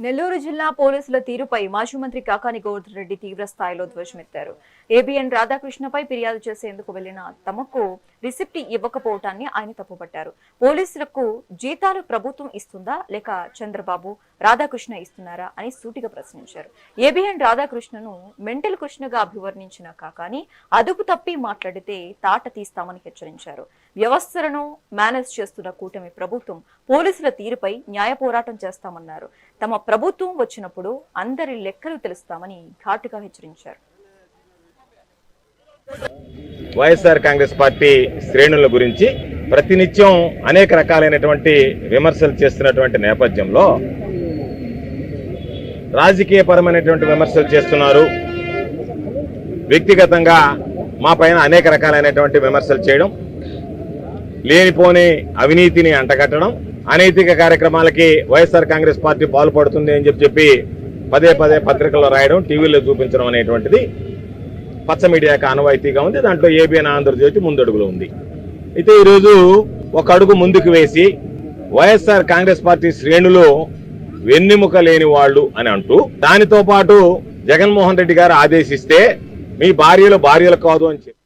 నెల్లూరు జిల్లా పోలీసుల తీరుపై మాజీ మంత్రి కాకాని గోవర్ధన్ రెడ్డి తీవ్ర స్థాయిలో ధ్వజమెత్తారు. ఏబిఎన్ రాధాకృష్ణపై ఫిర్యాదు చేసేందుకు వెళ్లిన తమకు రిసిప్ట్ ఇవ్వకపోవటాన్ని ఆయన తప్పుపట్టారు. పోలీసులకు జీతాలు ప్రభుత్వం ఇస్తుందా లేక చంద్రబాబు రాధాకృష్ణ ఇస్తున్నారా అని సూటిగా ప్రశ్నించారు. ఏబిఎన్ రాధాకృష్ణను మెంటల్ కృష్ణగా అభివర్ణించిన కాకాని అదుపు తప్పి మాట్లాడితే తాట తీస్తామని హెచ్చరించారు. వ్యవస్థలను మేనేజ్ చేస్తున్న కూటమి ప్రభుత్వం పోలీసుల తీరుపై న్యాయ పోరాటం చేస్తామన్నారు. తమ ప్రభుత్వం వచ్చినప్పుడు అందరి లెక్కలు తెలుస్తామని ఘాటుగా హెచ్చరించారు. వైఎస్ఆర్ కాంగ్రెస్ పార్టీ శ్రేణుల గురించి ప్రతినిత్యం అనేక రకాలైనటువంటి విమర్శలు చేస్తున్నటువంటి నేపథ్యంలో రాజకీయపరమైనటువంటి విమర్శలు చేస్తున్నారు. వ్యక్తిగతంగా మా పైన అనేక రకాలైనటువంటి విమర్శలు చేయడం, లేనిపోని అవినీతిని అంటగట్టడం, అనైతిక కార్యక్రమాలకి వైఎస్ఆర్ కాంగ్రెస్ పార్టీ పాల్పడుతుంది అని చెప్పి పదే పదే పత్రికల్లో రాయడం, టీవీలో చూపించడం అనేటువంటిది పచ్చ మీడియాకి ఆనవాయితీగా ఉంది. దాంట్లో ఏబిఎన్ ఆంధ్రజ్యోతి ముందడుగులో ఉంది. అయితే ఈరోజు ఒక అడుగు ముందుకు వేసి వైఎస్ఆర్ కాంగ్రెస్ పార్టీ శ్రేణులు వెన్నెముక లేని వాళ్ళు అని అంటూ, దానితో పాటు జగన్మోహన్ రెడ్డి గారు ఆదేశిస్తే మీ భార్యలు కాదు అని చెప్పి